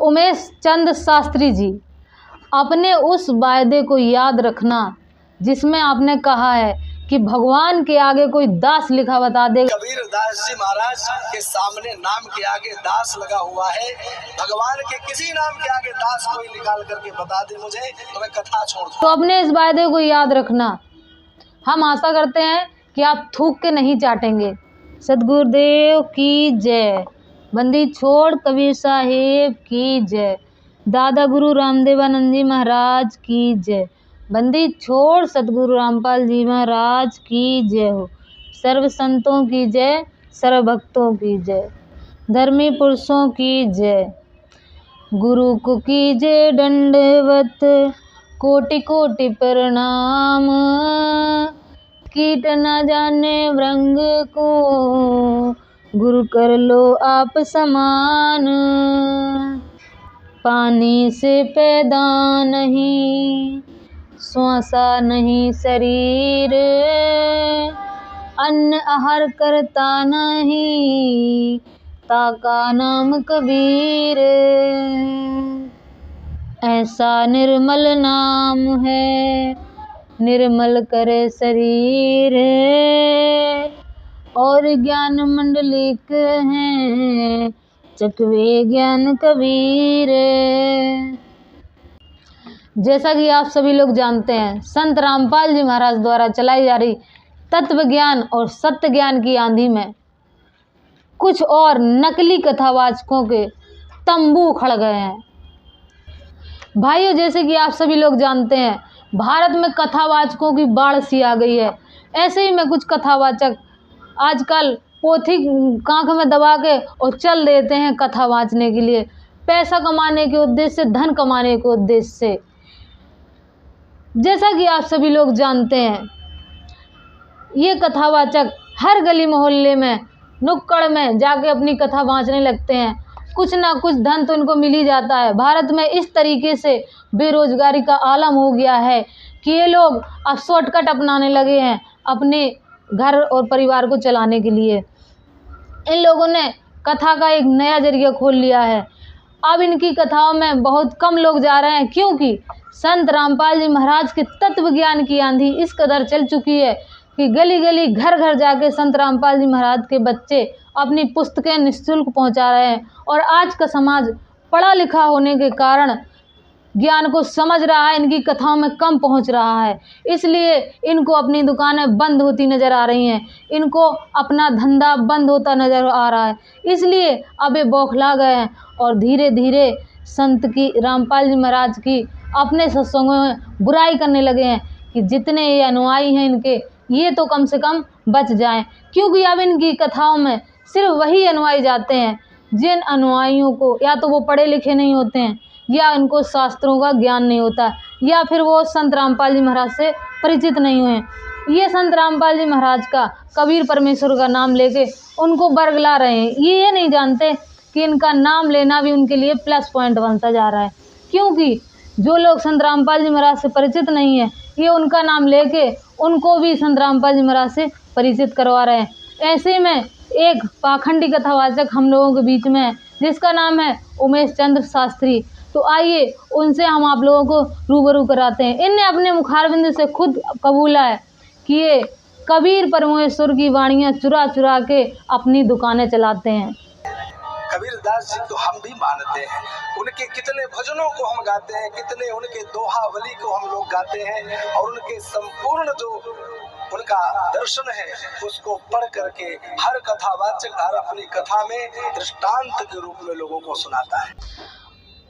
उमेश चंद शास्त्री जी, अपने उस वायदे को याद रखना जिसमें आपने कहा है कि भगवान के आगे कोई दास लिखा बता देगा। कबीर दास जी महाराज के सामने नाम के आगे दास लगा हुआ है। भगवान के किसी नाम के आगे दास कोई निकाल करके बता दे मुझे, तो मैं कथा छोड़ दूं। तो अपने इस वायदे को याद रखना। हम आशा करते हैं कि आप थूक के नहीं चाटेंगे। सदगुरुदेव की जय। बंदी छोड़ कबीर साहेब की जय। दादा गुरु रामदेवानंद जी महाराज की जय। बंदी छोड़ सतगुरु रामपाल जी महाराज की जय हो। सर्व संतों की जय, सर्व भक्तों की जय, धर्मी पुरुषों की जय। गुरु को कीजिए दंडवत, कोटि कोटि प्रणाम। कीट न जाने व्रंग को, गुरु कर लो आप समान। पानी से पैदा नहीं, श्वासा नहीं शरीर। अन्न आहार करता नहीं, ताका नाम कबीर। ऐसा निर्मल नाम है, निर्मल करे शरीर। और ज्ञान मंडलिक हैं, चकवे ज्ञान कबीर। जैसा कि आप सभी लोग जानते हैं, संत रामपाल जी महाराज द्वारा चलाई जा रही तत्व ज्ञान और सत्य ज्ञान की आंधी में कुछ और नकली कथावाचकों के तंबू खड़ गए हैं। भाइयों, जैसे कि आप सभी लोग जानते हैं, भारत में कथावाचकों की बाढ़ सी आ गई है। ऐसे ही में कुछ कथावाचक आजकल पोथी कांख में दबा के और चल देते हैं कथा वाचने के लिए, पैसा कमाने के उद्देश्य से, धन कमाने के उद्देश्य से। जैसा कि आप सभी लोग जानते हैं, ये कथावाचक हर गली मोहल्ले में, नुक्कड़ में जाके अपनी कथा वाचने लगते हैं। कुछ ना कुछ धन तो इनको मिल ही जाता है। भारत में इस तरीके से बेरोजगारी का आलम हो गया है कि ये लोग अब शॉर्टकट अपनाने लगे हैं अपने घर और परिवार को चलाने के लिए। इन लोगों ने कथा का एक नया जरिया खोल लिया है। अब इनकी कथाओं में बहुत कम लोग जा रहे हैं, क्योंकि संत रामपाल जी महाराज के तत्व ज्ञान की आंधी इस कदर चल चुकी है कि गली गली घर घर जाके संत रामपाल जी महाराज के बच्चे अपनी पुस्तकें निःशुल्क पहुंचा रहे हैं। और आज का समाज पढ़ा लिखा होने के कारण ज्ञान को समझ रहा है, इनकी कथाओं में कम पहुंच रहा है, इसलिए इनको अपनी दुकानें बंद होती नज़र आ रही हैं, इनको अपना धंधा बंद होता नज़र आ रहा है। इसलिए अब ये बौखला गए हैं और धीरे धीरे संत की, रामपाल जी महाराज की अपने सत्संगों में बुराई करने लगे हैं कि जितने ये अनुयायी हैं इनके, ये तो कम से कम बच जाएं। क्योंकि अब इनकी कथाओं में सिर्फ वही अनुयायी जाते हैं जिन अनुयायियों को या तो वो पढ़े लिखे नहीं होते हैं, या इनको शास्त्रों का ज्ञान नहीं होता, या फिर वो संत रामपाल जी महाराज से परिचित नहीं हुए। ये संत रामपाल जी महाराज का, कबीर परमेश्वर का नाम लेके उनको बरगला रहे हैं। ये नहीं जानते कि इनका नाम लेना भी उनके लिए प्लस पॉइंट बनता जा रहा है। क्योंकि जो लोग संत रामपाल जी महाराज से परिचित नहीं है, ये उनका नाम लेके उनको भी संत रामपाल जी महाराज से परिचित करवा रहे हैं। ऐसे में एक पाखंडी कथावाचक हम लोगों के बीच में है, जिसका नाम है उमेश चंद्र शास्त्री। तो आइए उनसे हम आप लोगों को रूबरू कराते हैं। इनने अपने मुखारबिंद से खुद कबूला है कि ये कबीर परमेश्वर की वाणियाँ चुरा चुरा के अपनी दुकानें चलाते हैं। कबीर दास जी तो हम भी मानते हैं, उनके कितने भजनों को हम गाते हैं, कितने उनके दोहावली को हम लोग गाते हैं, और उनके संपूर्ण जो उनका दर्शन है उसको पढ़ करके हर कथावाचक हर अपनी कथा में दृष्टांत के रूप में लोगों को सुनाता है।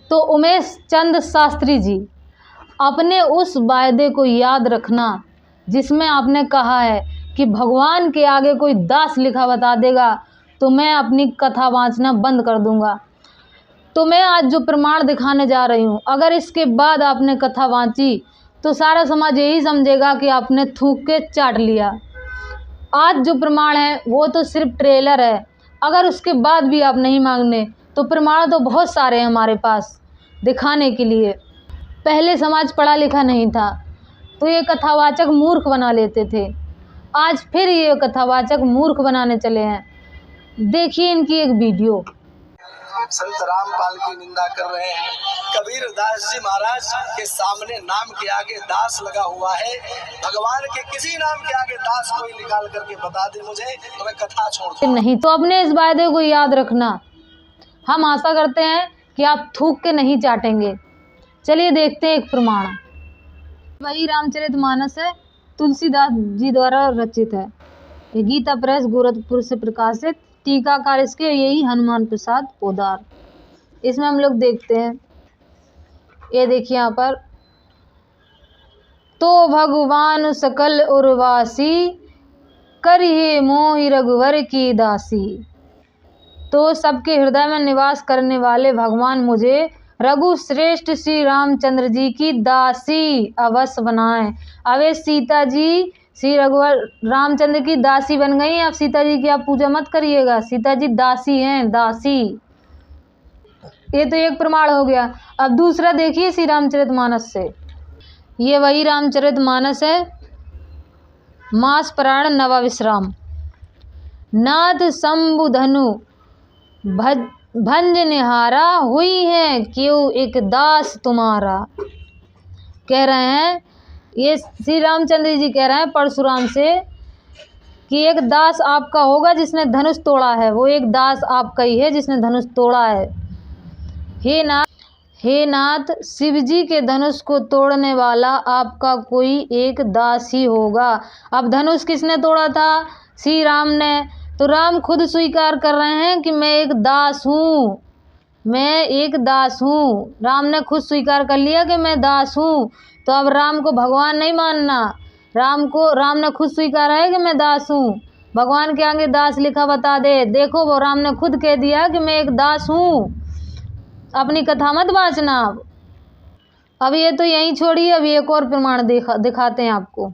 तो उमेश चंद शास्त्री जी, अपने उस वायदे को याद रखना जिसमें आपने कहा है कि भगवान के आगे कोई दास लिखा बता देगा तो मैं अपनी कथा वाचना बंद कर दूंगा। तो मैं आज जो प्रमाण दिखाने जा रही हूँ, अगर इसके बाद आपने कथा वाची तो सारा समाज यही समझेगा कि आपने थूक के चाट लिया। आज जो प्रमाण है वो तो सिर्फ ट्रेलर है। अगर उसके बाद भी आप नहीं मांगने तो प्रमाण तो बहुत सारे हैं हमारे पास दिखाने के लिए। पहले समाज पढ़ा लिखा नहीं था तो ये कथावाचक मूर्ख बना लेते थे, आज फिर ये कथावाचक मूर्ख बनाने चले हैं। देखिए इनकी एक वीडियो। संत रामपाल की निंदा कर रहे हैं। कबीर दास जी महाराज के सामने नाम के आगे दास लगा हुआ है। भगवान के किसी नाम के आगे दास कोई निकाल करके बता दे मुझे, तो मैं कथा छोड़ दूं। नहीं तो अपने इस वायदे को याद रखना। हम आशा करते हैं कि आप थूक के नहीं चाटेंगे। चलिए देखते हैं एक प्रमाण। वही रामचरितमानस है, तुलसीदास जी द्वारा रचित है। ये गीता प्रेस गोरखपुर से प्रकाशित, टीकाकार इसके यही हनुमान प्रसाद पोदार। इसमें हम लोग देखते हैं, ये देखिए यहाँ पर, तो भगवान सकल उर्वासी करिए मोहि रघुवर की दासी। तो सबके हृदय में निवास करने वाले भगवान मुझे रघु श्रेष्ठ श्री रामचंद्र जी की दासी अवश्य बनाएं। अब ये सीता जी श्री रघुवर रामचंद्र की दासी बन गई। अब सीता जी की आप पूजा मत करिएगा, सीता जी दासी हैं, दासी। ये तो एक प्रमाण हो गया। अब दूसरा देखिए श्री रामचरितमानस से। ये वही रामचरितमानस है, मास प्राण नवा विश्राम। नाथ शंभु धनु भंज निहारा, हुई है क्यों एक दास तुम्हारा। कह रहे हैं, ये श्री रामचंद्र जी कह रहे हैं परशुराम से कि एक दास आपका होगा जिसने धनुष तोड़ा है। वो एक दास आपका ही है जिसने धनुष तोड़ा है। हे नाथ शिव जी के धनुष को तोड़ने वाला आपका कोई एक दास ही होगा। अब धनुष किसने तोड़ा था? श्री राम ने। तो राम खुद स्वीकार कर रहे हैं कि मैं एक दास हूँ, मैं एक दास हूँ। राम ने खुद स्वीकार कर लिया कि मैं दास हूँ। तो अब राम को भगवान नहीं मानना, राम ने खुद स्वीकार है कि मैं दास हूँ। भगवान के आगे दास लिखा बता दे, देखो वो राम ने खुद कह दिया कि मैं एक दास हूँ। अपनी कथा मत बाँचना। अब ये तो यहीं छोड़िए, अब एक और प्रमाण दिखाते हैं आपको।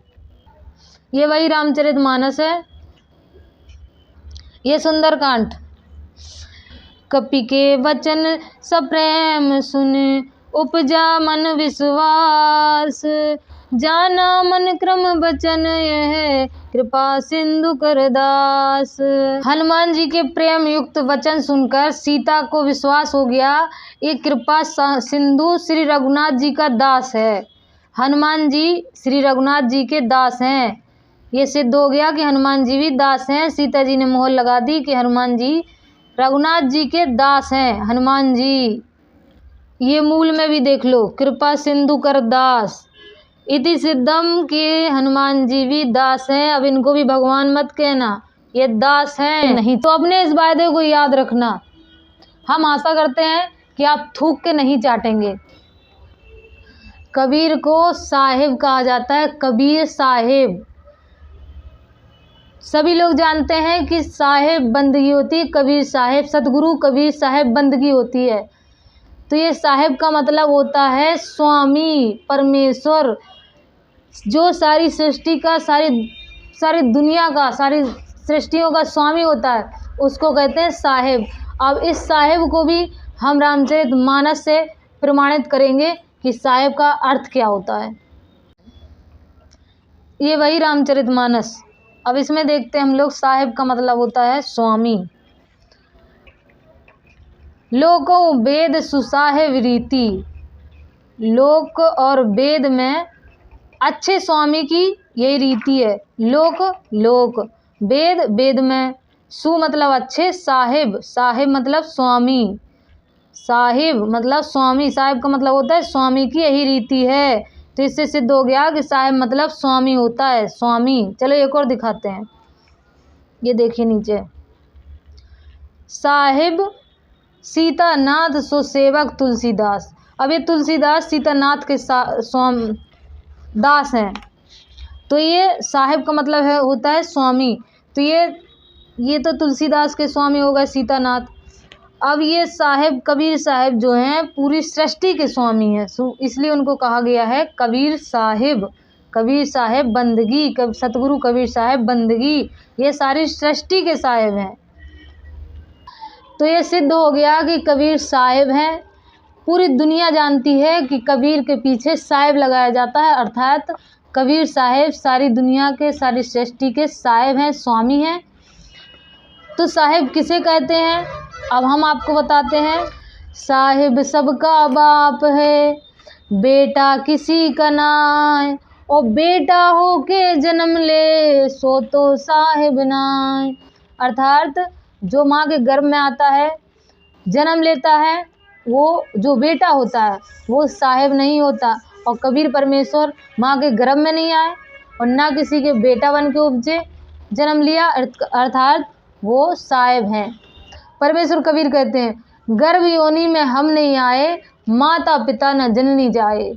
ये वही रामचरितमानस है, ये सुंदरकांड। कपि के वचन सप्रेम सुन, उपजा मन विश्वास। जाना मन क्रम बचन, यह कृपा सिंधु कर दास। हनुमान जी के प्रेम युक्त वचन सुनकर सीता को विश्वास हो गया ये कृपा सिंधु श्री रघुनाथ जी का दास है। हनुमान जी श्री रघुनाथ जी के दास हैं। ये सिद्ध हो गया कि हनुमान जी भी दास हैं। सीता जी ने मोहर लगा दी कि हनुमान जी रघुनाथ जी के दास हैं। हनुमान जी, ये मूल में भी देख लो, कृपा सिंधु कर दास इति सिद्धम के हनुमान जी भी दास हैं। अब इनको भी भगवान मत कहना, ये दास हैं। नहीं तो अपने इस वायदे को याद रखना। हम आशा करते हैं कि आप थूक के नहीं चाटेंगे। कबीर को साहिब कहा जाता है, कबीर साहिब। सभी लोग जानते हैं कि साहिब बंदगी होती है, कबीर साहिब, सतगुरु कबीर साहिब बंदगी होती है। तो ये साहिब का मतलब होता है स्वामी, परमेश्वर, जो सारी सृष्टि का, सारी दुनिया का, सारी सृष्टियों का स्वामी होता है, उसको कहते हैं साहिब। अब इस साहिब को भी हम रामचरितमानस से प्रमाणित करेंगे कि साहिब का अर्थ क्या होता है। ये वही रामचरितमानस। अब इसमें देखते हैं हम लोग, साहिब का मतलब होता है स्वामी। लोको वेद सुसाहिब रीति, लोक और वेद में अच्छे स्वामी की यही रीति है। लोक, वेद में, सु मतलब अच्छे, साहिब मतलब स्वामी, साहिब मतलब स्वामी, साहिब का मतलब होता है स्वामी की यही रीति है। तो इससे सिद्ध हो गया कि साहिब मतलब स्वामी होता है, स्वामी। चलो एक और दिखाते हैं, ये देखिए नीचे, साहिब सीतानाथ सो सेवक तुलसीदास। अब ये तुलसीदास सीतानाथ के दास हैं। तो ये साहिब का मतलब है होता है स्वामी। तो ये तो तुलसीदास के स्वामी हो गए सीतानाथ। अब ये साहिब, कबीर साहिब जो हैं पूरी सृष्टि के स्वामी हैं, इसलिए उनको कहा गया है कबीर साहिब। कबीर साहिब बंदगी, सतगुरु कबीर साहिब बंदगी, ये सारी सृष्टि के साहिब हैं। तो ये सिद्ध हो गया कि कबीर साहिब हैं। पूरी दुनिया जानती है कि कबीर के पीछे साहिब लगाया जाता है, अर्थात कबीर साहिब सारी दुनिया के, सारी सृष्टि के साहिब हैं, स्वामी हैं। तो साहिब किसे कहते हैं? अब हम आपको बताते हैं, साहिब सबका बाप है, बेटा किसी का नाय, और बेटा हो के जन्म ले, सो तो साहिब नाय। अर्थात जो माँ के गर्भ में आता है, जन्म लेता है, वो जो बेटा होता है वो साहिब नहीं होता। और कबीर परमेश्वर माँ के गर्भ में नहीं आए और ना किसी के बेटा बन के उपजे, जन्म लिया, अर्थात वो साहिब हैं। परमेश्वर कबीर कहते हैं, गर्भ योनि में हम नहीं आए, माता पिता न जननी जाए।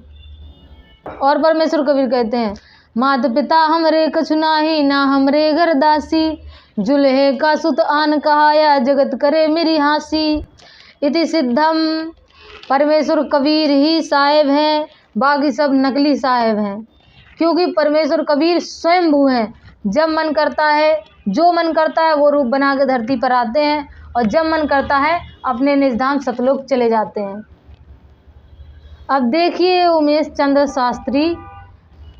और परमेश्वर कबीर कहते हैं, माता पिता हमरे कछु नाही, ना हमरे घर दासी, जुल्हे का सुत आन कहाया, जगत करे मेरी हासी। इति सिद्धम, परमेश्वर कबीर ही साहिब हैं, बाकी सब नकली साहिब हैं। क्योंकि परमेश्वर कबीर स्वयंभू हैं। जब मन करता है, जो मन करता है वो रूप बना के धरती पर आते हैं, और जब मन करता है अपने निज धाम सतलोक चले जाते हैं। अब देखिए, उमेश चंद्र शास्त्री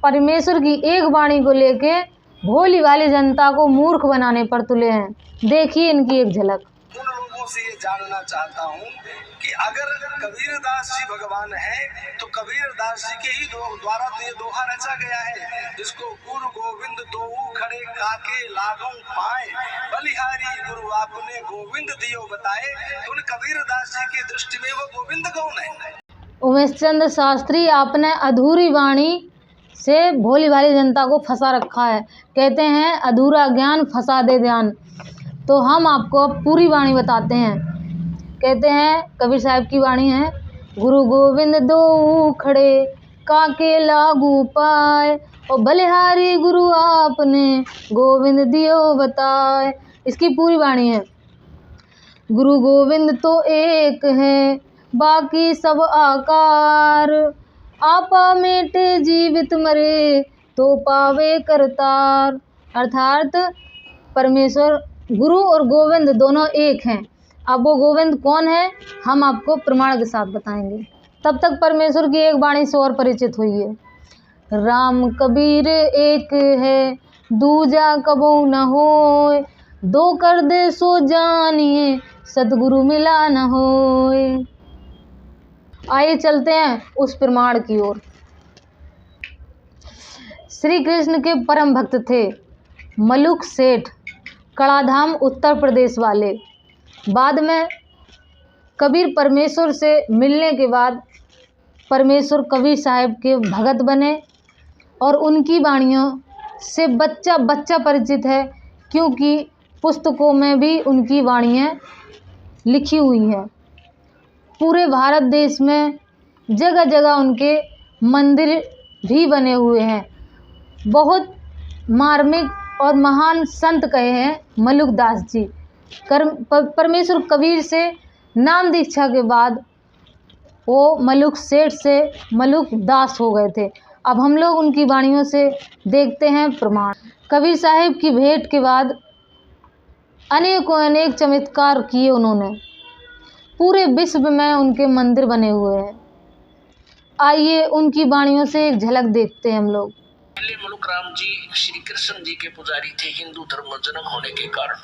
परमेश्वर की एक वाणी को लेके भोली भाली जनता को मूर्ख बनाने पर तुले हैं। देखिए इनकी एक झलक। उन लोगों से ये जानना चाहता हूँ कि अगर कबीरदास जी भगवान हैं तो कबीरदास जी के ही द्वारा तो ये दोहा रचा गया है, जिसको गुरु गोविंद दो खड़े काके लागों पाए, बलिहारी गुरु आपने गोविंद दियो बताए। तो उन कबीरदास जी की दृष्टि में वो गोविंद कौन है? उमेश चंद्र शास्त्री, आपने अधूरी वाणी से भोली भाली जनता को फंसा रखा है। कहते हैं अधूरा ज्ञान फंसा दे ध्यान। तो हम आपको पूरी वाणी बताते हैं। कहते हैं, कबीर साहब की वाणी है, गुरु गोविंद दो खड़े काके लागू पाए, और बलिहारी गुरु आपने गोविंद दियो बताए। इसकी पूरी वाणी है, गुरु गोविंद तो एक है, बाकी सब आकार, आपा मेटे जीवित मरे, तो पावे करतार। अर्थात परमेश्वर गुरु और गोविंद दोनों एक हैं। अब वो गोविंद कौन है हम आपको प्रमाण के साथ बताएंगे। तब तक परमेश्वर की एक वाणी से और परिचित होइए। राम कबीर एक है, दूजा कबो न होय, दो कर दे सो जानिए, सतगुरु मिला न होय। आइए चलते हैं उस प्रमाण की ओर। श्री कृष्ण के परम भक्त थे मलुक सेठ, कड़ाधाम उत्तर प्रदेश वाले। बाद में कबीर परमेश्वर से मिलने के बाद परमेश्वर कबीर साहब के भगत बने, और उनकी वाणियों से बच्चा बच्चा परिचित है, क्योंकि पुस्तकों में भी उनकी वाणियाँ लिखी हुई हैं। पूरे भारत देश में जगह जगह उनके मंदिर भी बने हुए हैं। बहुत मार्मिक और महान संत कहे हैं मलुक दास जी। परमेश्वर कबीर से नाम दीक्षा के बाद वो मलुक सेठ से मलुक दास हो गए थे। अब हम लोग उनकी वाणियों से देखते हैं प्रमाण। कबीर साहिब की भेंट के बाद अनेक चमत्कार किए उन्होंने। पूरे विश्व में उनके मंदिर बने हुए हैं। आइए उनकी वाणियों से एक झलक देखते हैं हम लोग। पहले मलुक राम जी श्री कृष्ण जी के पुजारी थे, हिंदू धर्म में जन्म होने के कारण,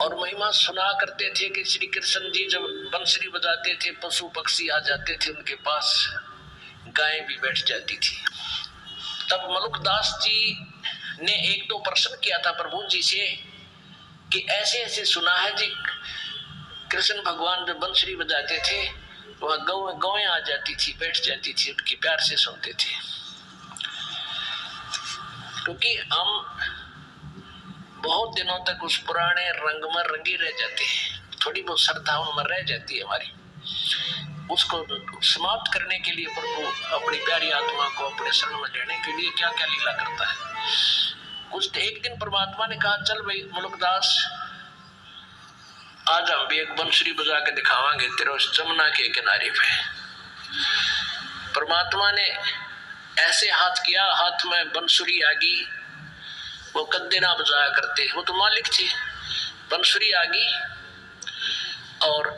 और महिमा सुना करते थे कि श्री कृष्ण जी जब बंसुरी बजाते थे पशु पक्षी आ जाते थे उनके पास, गायें भी बैठ जाती थी। तब मलुक दास जी ने एक दो प्रश्न किया था प्रभु जी से कि ऐसे ऐसे सुना है जी, कृष्ण भगवान जब बंसुरी बजाते थे वह गौएं आ जाती थी, बैठ जाती थी, उनकी प्यार से सुनते थे। क्योंकि हम बहुत दिनों तक उस पुराने रंग में रंगे रह जाते हैं, थोड़ी बहुत श्रद्धा उनमें रह जाती है हमारी। उसको समाप्त करने के लिए प्रभु अपनी प्यारी आत्मा को अपने शरण में लेने के लिए क्या क्या लीला करता है। कुछ एक दिन परमात्मा ने कहा, चल भाई मलुकदास, आज हम भी एक बंसुरी बजा के दिखावांगे तेरे उस जमुना के किनारे पे। परमात्मा ने ऐसे हाथ किया, हाथ में बंसुरी आ गई। वो कद्दे ना बजाया करते, वो तो मालिक थे। बंसुरी आ गई और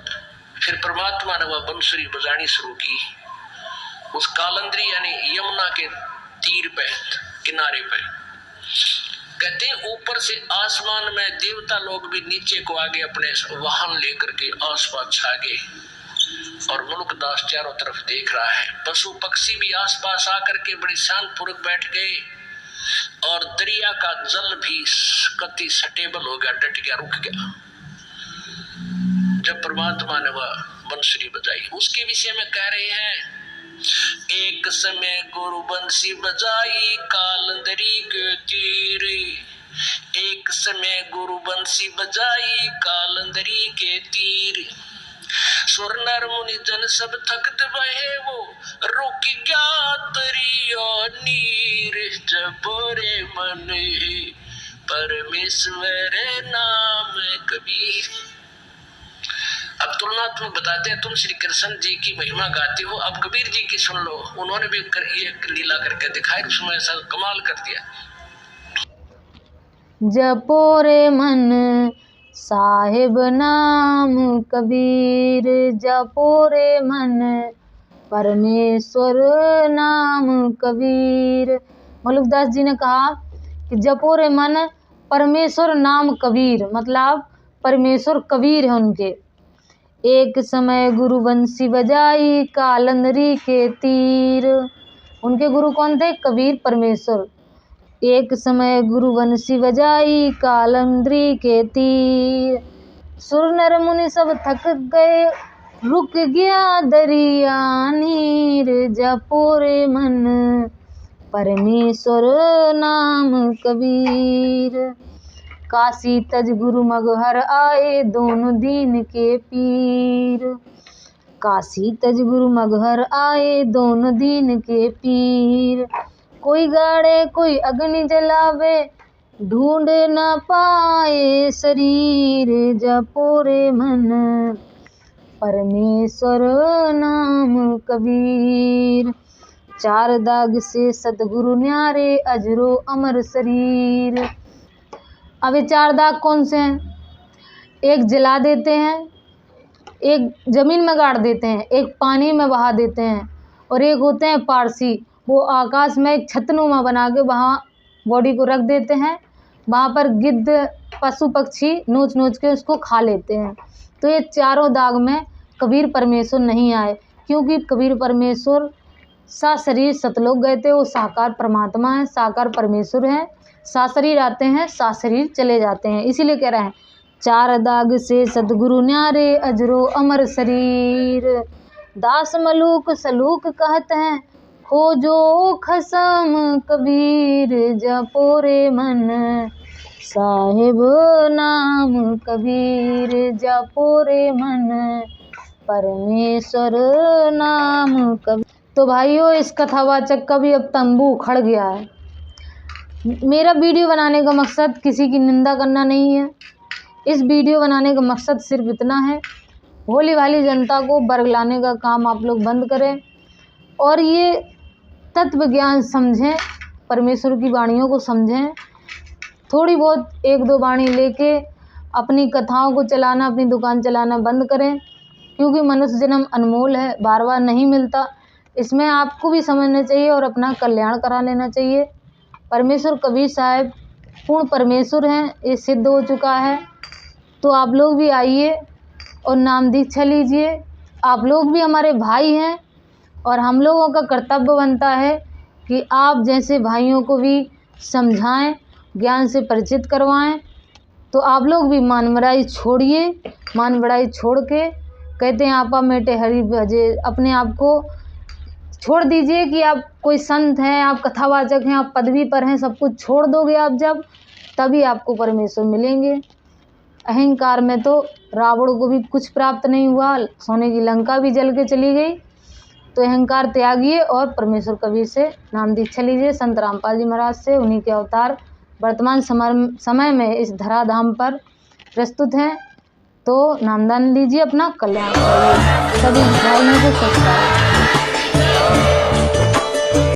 फिर परमात्मा ने वह बंसुरी बजानी शुरू की उस कालंद्री यानी यमुना के तीर पे, किनारे पे। कहते हैं ऊपर से आसमान में देवता लोग भी नीचे को आगे अपने वाहन लेकर के आसपास छा गए और मुल्कदास चारों तरफ देख रहा है। पशु पक्षी भी आसपास आकर के बड़े शांतपूर्वक बैठ गए और दरिया का जल भी कति स्टेबल हो गया, डट गया, रुक गया। जब परमात्मा ने वह बंसुरी बजाई, उसके विषय में कह रहे हैं, एक समय गुरु बंसी बजाई कालंदरी के तीर, एक समय गुरु बंसी बजाई कालंदरी के तीर, सुर नर मुनि जन सब थकत बहे वो रुक गया दरिया नीर, जब रे मन परमेश्वर नाम कबीर। अब तुलनात्मक बताते हैं, तुम श्री कृष्ण जी की महिमा गाते हो, अब कबीर जी की सुन लो, उन्होंने भी ये लीला करके दिखाई, उसमें ऐसा कमाल कर दिया। जपो रे मन साहिब नाम कबीर, जपो रे मन परमेश्वर नाम कबीर। मलुकदास जी ने कहा कि जपो रे मन परमेश्वर नाम कबीर, मतलब परमेश्वर कबीर है उनके। एक समय गुरु बंसी बजाई कालंदरी के तीर, उनके गुरु कौन थे? कबीर परमेश्वर। एक समय गुरु बंसी बजाई कालंदरी के तीर, सुर नर मुनि सब थक गए रुक गया दरिया नीर, जपो रे मन परमेश्वर नाम कबीर। काशी तज गुरु मगहर आए दोनों दीन के पीर, काशी तज गुरु मगहर आए दोनों दीन के पीर, कोई गाड़े कोई अग्नि जलावे ढूंढ न पाए शरीर, जपो रे मन परमेश्वर नाम कबीर। चार दाग से सतगुरु न्यारे अजरो अमर शरीर। अब ये चार दाग कौन से हैं? एक जला देते हैं, एक जमीन में गाड़ देते हैं, एक पानी में बहा देते हैं, और एक होते हैं पारसी, वो आकाश में एक छतनुमा बना के वहाँ बॉडी को रख देते हैं, वहाँ पर गिद्ध पशु पक्षी नोच नोच के उसको खा लेते हैं। तो ये चारों दाग में कबीर परमेश्वर नहीं आए, क्योंकि कबीर परमेश्वर सा शरीर सतलोक गए थे, वो साकार परमात्मा है, साकार परमेश्वर है, सा शरीर आते हैं सा शरीर चले जाते हैं। इसीलिए कह रहे हैं चार दाग से सतगुरु न्यारे अजरो अमर शरीर, दास मलूक सलूक कहते हैं खोजो खसम कबीर, जपो रे मन साहिब नाम कबीर, जपो रे मन परमेश्वर नाम कबीर। तो भाइयों, इस कथावाचक का भी अब तंबू उखड़ गया है। मेरा वीडियो बनाने का मकसद किसी की निंदा करना नहीं है, इस वीडियो बनाने का मकसद सिर्फ इतना है, भोली भाली जनता को बरगलाने का काम आप लोग बंद करें और ये तत्व ज्ञान समझें, परमेश्वर की वाणियों को समझें। थोड़ी बहुत एक दो वाणी लेके अपनी कथाओं को चलाना, अपनी दुकान चलाना बंद करें, क्योंकि मनुष्य जन्म अनमोल है, बार बार नहीं मिलता। इसमें आपको भी समझना चाहिए और अपना कल्याण करा लेना चाहिए। परमेश्वर कबीर साहब पूर्ण परमेश्वर हैं, ये सिद्ध हो चुका है। तो आप लोग भी आइए और नाम दीक्षा लीजिए। आप लोग भी हमारे भाई हैं और हम लोगों का कर्तव्य बनता है कि आप जैसे भाइयों को भी समझाएं, ज्ञान से परिचित करवाएं। तो आप लोग भी मान बड़ाई छोड़िए, मान बड़ाई छोड़ के कहते हैं आपा मेटे हरि भजे, अपने आप को छोड़ दीजिए कि आप कोई संत हैं, आप कथावाचक हैं, आप पदवी पर हैं। सब कुछ छोड़ दोगे आप जब, तभी आपको परमेश्वर मिलेंगे। अहंकार में तो रावण को भी कुछ प्राप्त नहीं हुआ, सोने की लंका भी जल के चली गई। तो अहंकार त्यागिए और परमेश्वर कबीर से नाम दीक्षा लीजिए। संत रामपाल जी महाराज से, उन्हीं के अवतार वर्तमान समय में इस धराधाम पर प्रस्तुत हैं। तो नामदान लीजिए, अपना कल्याण करिए। सभी भाइयों को सत्कार।